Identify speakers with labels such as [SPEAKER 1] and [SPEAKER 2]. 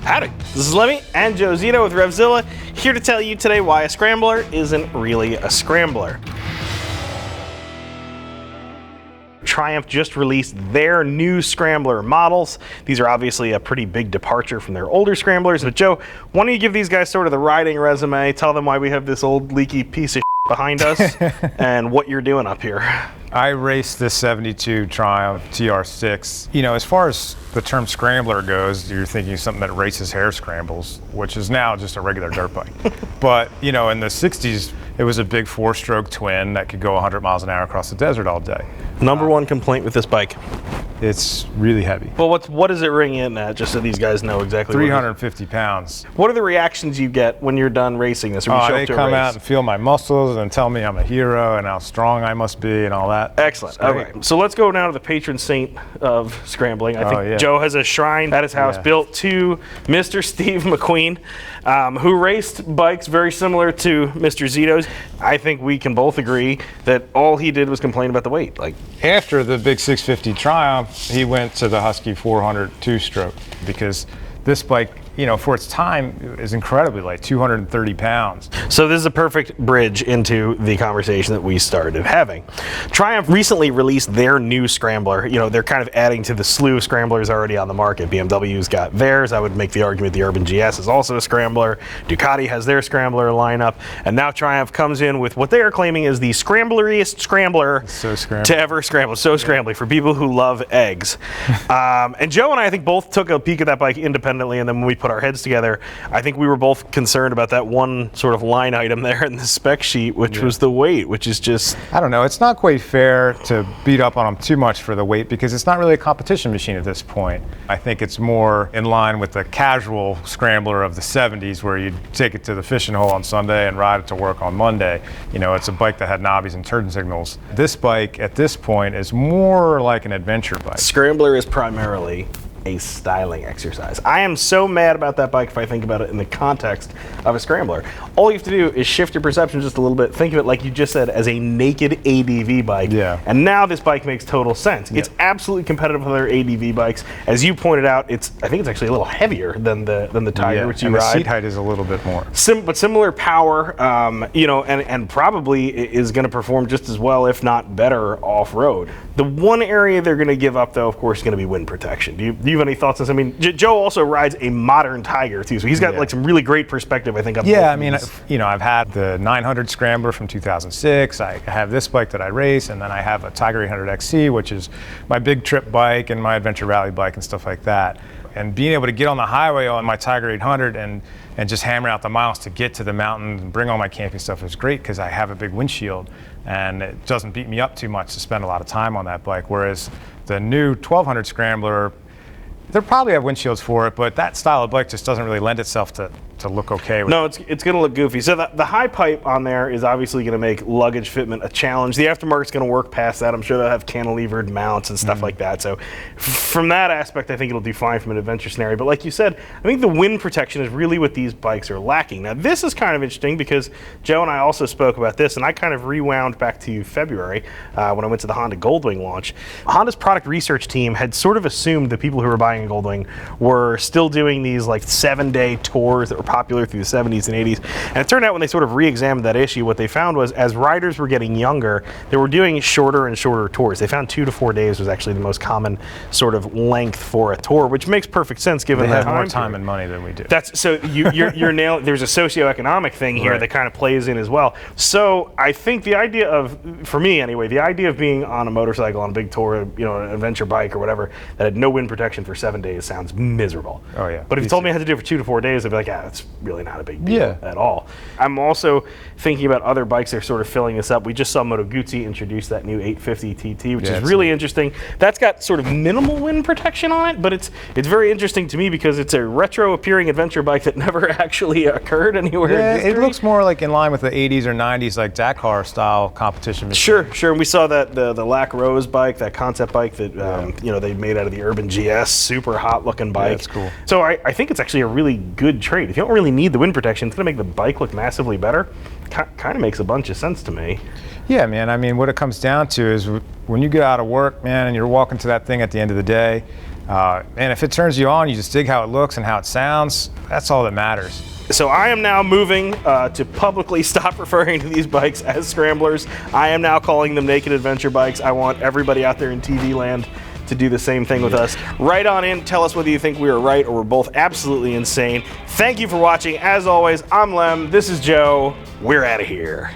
[SPEAKER 1] Howdy, this is Lemmy and Joe Zito with RevZilla, here to tell you today why a Scrambler isn't really a Scrambler. Triumph just released their new Scrambler models. These are obviously a pretty big departure from their older Scramblers, but Joe, why don't you give these guys sort of the riding resume, tell them why we have this old leaky piece of behind us and what you're doing up here.
[SPEAKER 2] I raced this 72 Triumph TR6. You know, as far as the term Scrambler goes, you're thinking something that races hair scrambles, which is now just a regular dirt bike. But, you know, in the 60s, it was a big four-stroke twin that could go 100 miles an hour across the desert all day.
[SPEAKER 1] Number one complaint with this bike?
[SPEAKER 2] It's really heavy.
[SPEAKER 1] Well, what does it ring in at, just so these guys know exactly?
[SPEAKER 2] 350 pounds.
[SPEAKER 1] What are the reactions you get when you're done racing this? Or you show
[SPEAKER 2] they
[SPEAKER 1] up to
[SPEAKER 2] come
[SPEAKER 1] a race?
[SPEAKER 2] out and feel my muscles and tell me I'm a hero and how strong I must be and all that.
[SPEAKER 1] Excellent. Okay, so let's go now to the patron saint of scrambling. I think Joe has a shrine at his house built to Mr. Steve McQueen, who raced bikes very similar to Mr. Zito's. I think we can both agree that all he did was complain about the weight. Like,
[SPEAKER 2] after the big 650 Triumph, he went to the Husky 400 two-stroke because this bike, you know, for its time, is incredibly light, 230 pounds.
[SPEAKER 1] So this is a perfect bridge into the conversation that we started having. Triumph recently released their new Scrambler. You know, they're kind of adding to the slew of Scramblers already on the market. BMW's got theirs. I would make the argument the Urban GS is also a Scrambler. Ducati has their Scrambler lineup. And now Triumph comes in with what they are claiming is the scrambleriest Scrambler to ever scramble. So scrambly for people who love eggs. And Joe and I think both took a peek at that bike independently, and then when we put our heads together, I think we were both concerned about that one sort of line item there in the spec sheet, which was the weight, which is just...
[SPEAKER 2] I don't know, it's not quite fair to beat up on them too much for the weight because it's not really a competition machine at this point. I think it's more in line with the casual Scrambler of the 70s where you'd take it to the fishing hole on Sunday and ride it to work on Monday. You know, it's a bike that had knobbies and turn signals. This bike at this point is more like an adventure bike.
[SPEAKER 1] Scrambler is primarily a styling exercise. I am so mad about that bike if I think about it in the context of a Scrambler. All you have to do is shift your perception just a little bit. Think of it like you just said as a naked ADV bike.
[SPEAKER 2] Yeah.
[SPEAKER 1] And now this bike makes total sense. It's absolutely competitive with other ADV bikes. As you pointed out, I think it's actually a little heavier than the Tiger, which you
[SPEAKER 2] and
[SPEAKER 1] ride.
[SPEAKER 2] The seat height is a little bit more.
[SPEAKER 1] But similar power, you know, and probably is going to perform just as well, if not better, off-road. The one area they're going to give up, though, of course, is going to be wind protection. Do you have any thoughts on this? I mean, Joe also rides a modern Tiger, too, so he's got like some really great perspective, I think. On
[SPEAKER 2] I mean, you know, I've had the 900 Scrambler from 2006. I have this bike that I race, and then I have a Tiger 800 XC, which is my big trip bike and my adventure rally bike and stuff like that. And being able to get on the highway on my Tiger 800 and just hammer out the miles to get to the mountain and bring all my camping stuff is great because I have a big windshield and it doesn't beat me up too much to spend a lot of time on that bike. Whereas the new 1200 Scrambler, they'll probably have windshields for it, but that style of bike just doesn't really lend itself to look okay with.
[SPEAKER 1] No, it's going to look goofy. So the high pipe on there is obviously going to make luggage fitment a challenge. The aftermarket's going to work past that. I'm sure they'll have cantilevered mounts and stuff like that. So from that aspect, I think it'll do fine from an adventure scenario. But like you said, I think the wind protection is really what these bikes are lacking. Now, this is kind of interesting because Joe and I also spoke about this, and I kind of rewound back to February when I went to the Honda Goldwing launch. Honda's product research team had sort of assumed that people who were buying a Goldwing were still doing these like 7-day tours that were popular through the 70s and 80s. And it turned out when they sort of re-examined that issue, what they found was as riders were getting younger, they were doing shorter and shorter tours. They found 2 to 4 days was actually the most common sort of length for a tour, which makes perfect sense given that
[SPEAKER 2] they have more time and money than we do.
[SPEAKER 1] That's so you're nailing. There's a socioeconomic thing here that kind of plays in as well. So I think the idea of, for me anyway, the idea of being on a motorcycle on a big tour, you know, an adventure bike or whatever that had no wind protection for 7 days sounds miserable.
[SPEAKER 2] Oh yeah.
[SPEAKER 1] But if you told me I had to do it for 2 to 4 days, I'd be like, that's really not a big deal at all. I'm also thinking about other bikes that are sort of filling this up. We just saw Moto Guzzi introduce that new 850 TT, which is really interesting. That's got sort of minimal wind protection on it, but it's very interesting to me because it's a retro appearing adventure bike that never actually occurred anywhere in history.
[SPEAKER 2] It looks more like in line with the 80s or 90s like Dakar style competition machine.
[SPEAKER 1] Sure. And we saw that the Lac Rose bike, that concept bike that you know, they made out of the Urban GS, super hot looking bike.
[SPEAKER 2] Yeah, that's cool.
[SPEAKER 1] So I think it's actually a really good trade. If you don't really need the wind protection, it's going to make the bike look massively better. Kind of makes a bunch of sense to me.
[SPEAKER 2] Yeah, man. I mean, what it comes down to is when you get out of work, man, and you're walking to that thing at the end of the day, And if it turns you on, you just dig how it looks and how it sounds. That's all that matters.
[SPEAKER 1] So I am now moving to publicly stop referring to these bikes as Scramblers. I am now calling them Naked Adventure bikes. I want everybody out there in TV land to do the same thing with us. Write on in, tell us whether you think we are right or we're both absolutely insane. Thank you for watching. As always, I'm Lem, this is Joe. We're out of here.